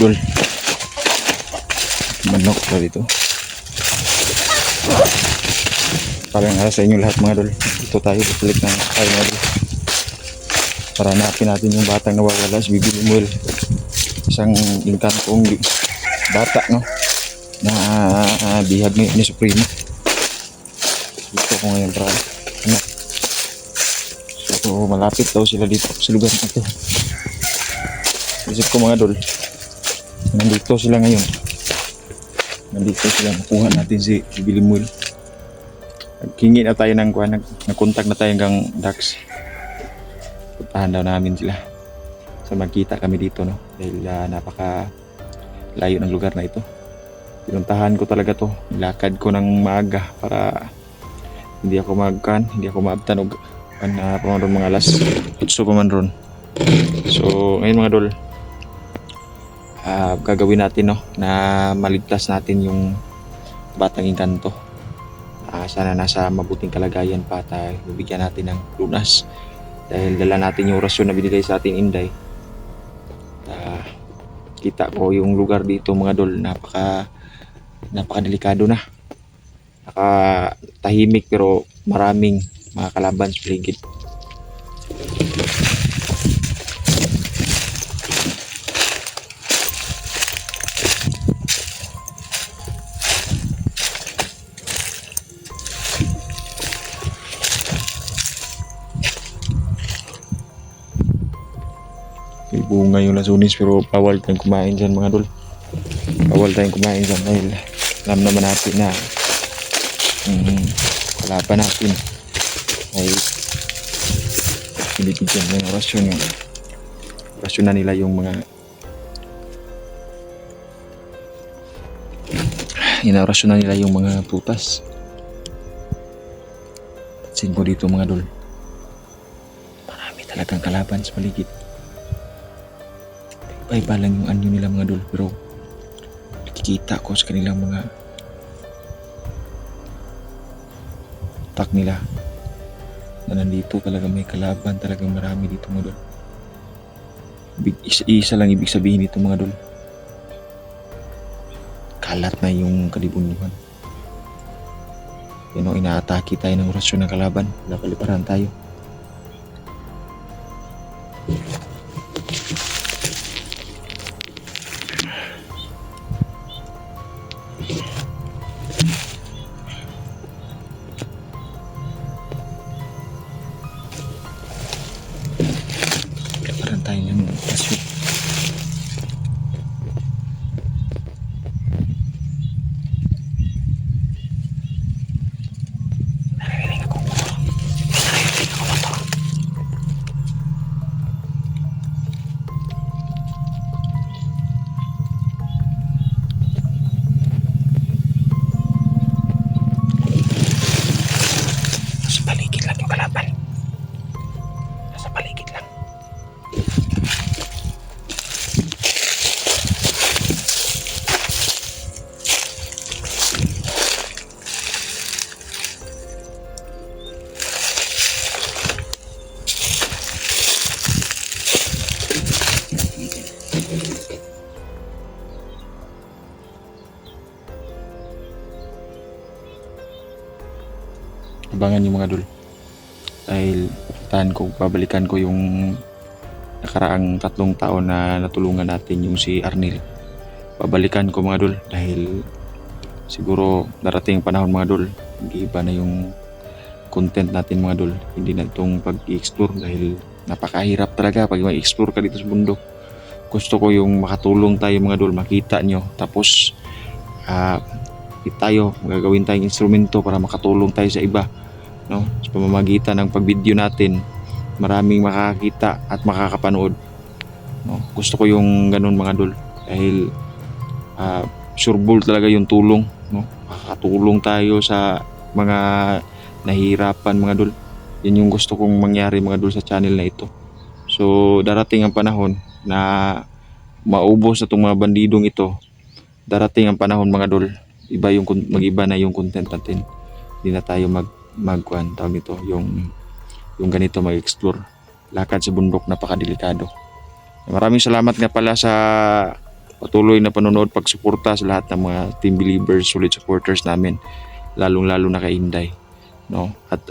idol. Manok pa dito. Parang alas sa inyo lahat mga idol. Dito tayo balik ng tayo mga idol. Para hanapin natin yung batang nawawala si Bibi Limuel. Isang inkantong bata, no, na bihag ni Supremo. Dito ko ngayon para ano. So malapit daw sila dito sa lugar na ito. Isip ko mga idol, nandito sila ngayon. Nandito sila, makuha natin si Bibi Limuel. Naghingi na tayo ng kuha, nag-contact na tayo hanggang Dax. Puntahan daw namin sila. So magkita kami dito, no, dahil napaka layo ng lugar na ito. Pinuntahan ko talaga to, nilakad ko ng maaga para hindi ako maabtan og pamanron mga alas 8 pamanron. So ngayon mga idol, gagawin natin, no, na maligtas natin yung batang engkanto. Sana nasa mabuting kalagayan pa tayo, bibigyan natin ng lunas dahil dala natin yung orasyon na binigay sa ating Inday. Kita ko yung lugar dito mga idol, napakadelikado na, tahimik pero maraming mga kalaban sa paligid. May bunga yung lasunis pero bawal tayong kumain dyan mga idol. Bawal tayong kumain dyan dahil alam naman natin na kalaban natin ay binibigyan ng orasyon na nila yung mga inaorasyon na nila yung mga putas. Pansin ko dito mga idol, marami talagang kalaban sa paligid. Iba lang yung anyo nila mga idol, pero nakikita ko sa kanilang mga tak nila na nandito talaga may kalaban, talagang marami dito mga idol. Isa lang ibig sabihin dito mga idol, kalat na yung kalibunduhan. Yan o, inaatake tayo ng orasyon ng kalaban, napaliparan tayo. Paliparan tayo ng orasyon. Abangan yung mga idol dahil babalikan ko yung nakaraang 3 taon na natulungan natin yung si Arnel. Babalikan ko mga idol dahil siguro darating panahon mga idol, iba na yung content natin mga idol. Hindi na itong pag-i-explore dahil napakahirap talaga pag mag-explore ka dito sa bundok. Gusto ko yung makatulong tayo mga idol, makita nyo, tapos tayo gagawin tayong instrumento para makatulong tayo sa iba, no, sa pamamagitan ng pag-video natin. Maraming makakita at makakapanood, no. Gusto ko yung ganun mga idol dahil sureball talaga yung tulong, no. Makakatulong tayo sa mga nahihirapan mga idol. Yan yung gusto kong mangyari mga idol sa channel na ito. So darating ang panahon na maubos na itong mga bandidong ito. Darating ang panahon mga idol, mag-iba na yung content natin. Hindi na tayo tawag nito, yung ganito mag-explore. Lakad sa bundok, napakadelikado. Maraming salamat nga pala sa patuloy na panonood, pagsuporta sa lahat ng mga team believers, solid supporters namin, lalong-lalo na kay Inday, no? At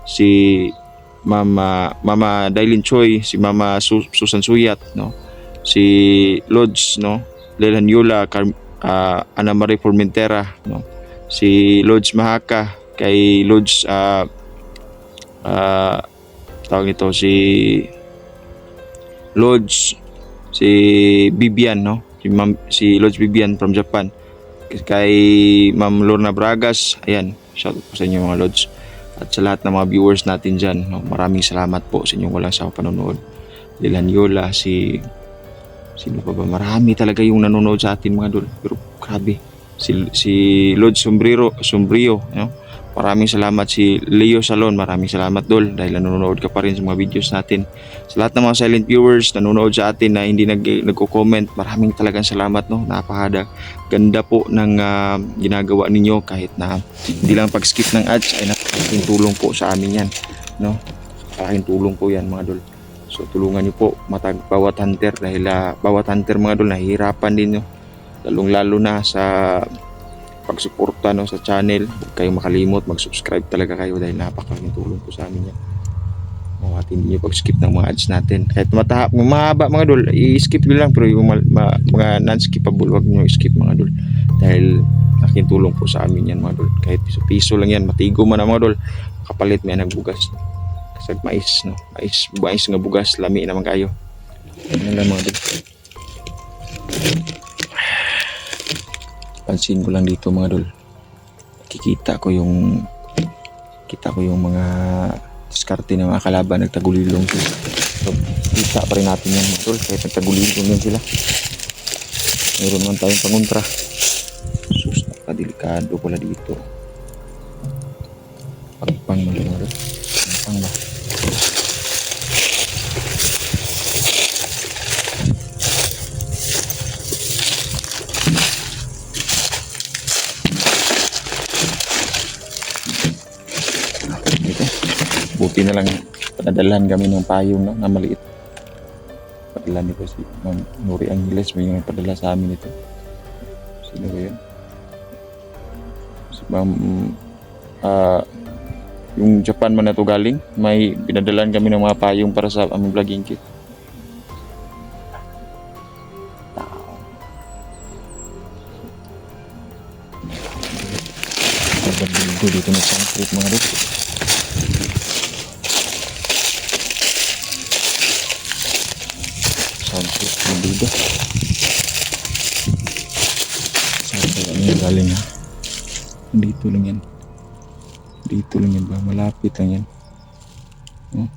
si Mama Dailin Choi, si Mama Susan Suyat, no? Si Lods, no? Lelan Yula, Ana Marie Formentera, no? Si Lods Mahaka, kay Lods tawag ito si Lods, si Bibian, no? Si Lods Bibian from Japan, kay Ma'am Lorna Bragas, ayan, shout out po sa inyo mga Lods. At sa lahat ng mga viewers natin dyan, no, maraming salamat po sa inyong walang sawang panonood. Lelan Yola, sino pa ba? Marami talaga yung nanonood sa atin mga Dol. Pero grabe. Si Lord Sombrio, no? Maraming salamat. Si Leo Salon, maraming salamat Dol dahil nanonood ka pa rin sa mga videos natin. Sa lahat ng mga silent viewers nanonood sa atin na hindi nagko-comment, maraming talagang salamat, no. Napakada ganda po ng ginagawa ninyo, kahit na hindi lang pag-skip ng ads ay napakalaking tulong po sa amin yan, no. Napakalaking tulong po yan mga Dol. So tulungan niyo po bawat hunter dahil bawat hunter mga Dol nahihirapan din, no. Lalong-lalo na sa pagsuporta, no, sa channel. Huwag kayong makalimot, mag-subscribe talaga kayo dahil napakalaking tulong po sa amin yan. At hindi nyo pag-skip ng mga ads natin. Kahit mahaba mga Dol, i-skip nyo lang, pero yung mga non-skippable, huwag nyo i-skip mga Dol. Dahil laking tulong po sa amin yan mga Dol. Kahit piso-piso lang yan, matigo man mga Dol, kapalit may nagbugas. Kasag mais, no? Mais nga bugas, lami naman kayo. Ano lang mga Dol. Pansin ko lang dito mga Dol, kita ko yung mga diskarte ng mga kalaban, nagtagulilong sila. So kita pa rin natin yan mga Dol, kahit nagtagulilong yan sila. Meron naman tayong pangontra. Sus, napakadelikado pala dito. Pagpang mga Dol, pagpang ba? Buti na lang padadalhan kami ng payong, no, na maliit. Padala nito si Ma'am Nuri Angeles, may padala sa amin ito. Sino ba yun? Si Ma'am yung Japan man na ito galing, may pinadalan kami ng mga payong para sa aming vlogging kit. Pagdabildo dito na sunfruit mga Dol. Sunfruit ng bildo. Saan kaya yan galing ha? Dito lang yan. Dito lang yan ba? Malapit lang yan. Oh.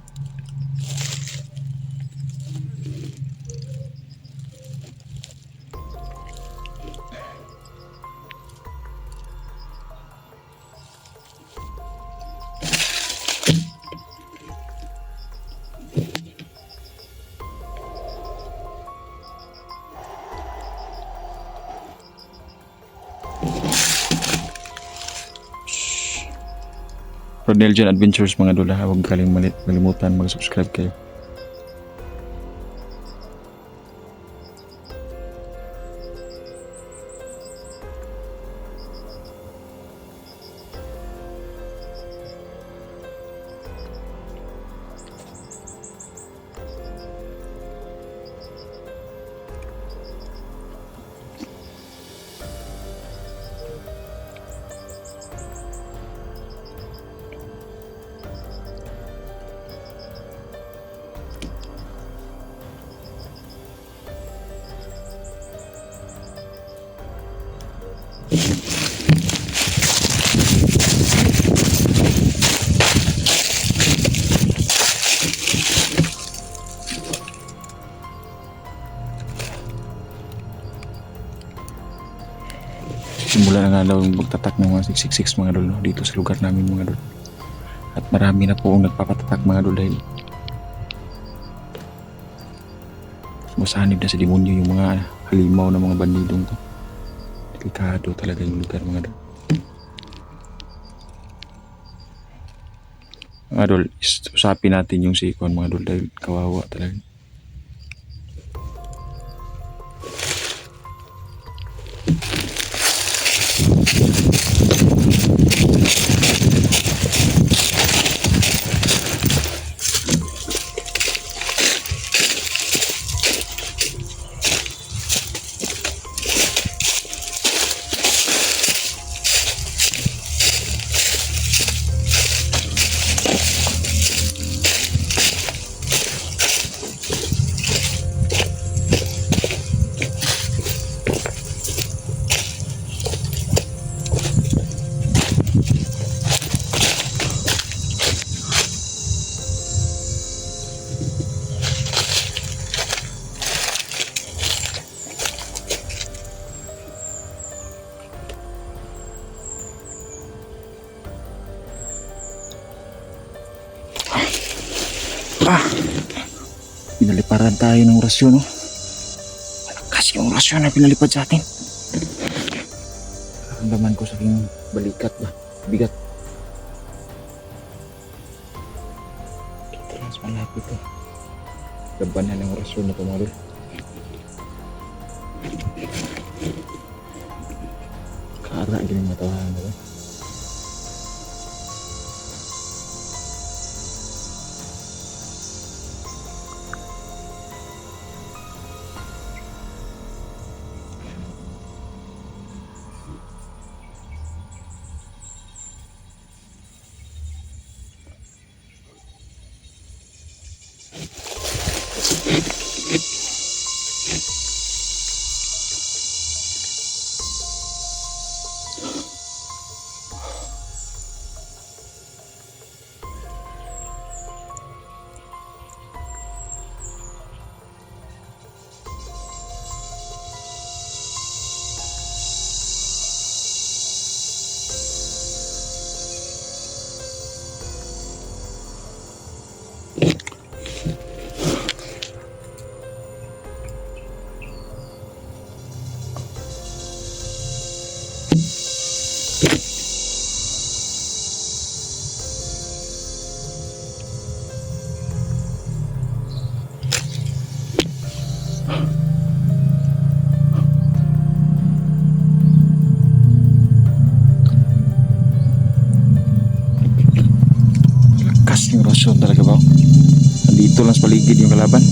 Rodneljan Adventures mga Dol, huwag kalimutan mag-subscribe kayo. Simula na nga daw yung magtatak ng mga 666 mga Dol, no, dito sa lugar namin mga Dol. At marami na po ang nagpapatatak mga Dol dahil masanib na sa demonyo yung mga halimaw na mga bandidong to. Delikado talaga yung lugar mga Dol. Mga Dol, usapin natin yung sikon mga Dol dahil kawawa talaga. Pinaliparan tayo ng orasyon, no? Malakas yung orasyon na pinalipad sa atin. Naramdaman ko sa aking balikat ba? Bigat. Ito lang sa malapit, eh. Labanan ng orasyon na tumalol. Kara, ganyan matawahan na ba? Lakas yung orasyon talaga ba? Nandito lang sa paligid yung kalaban.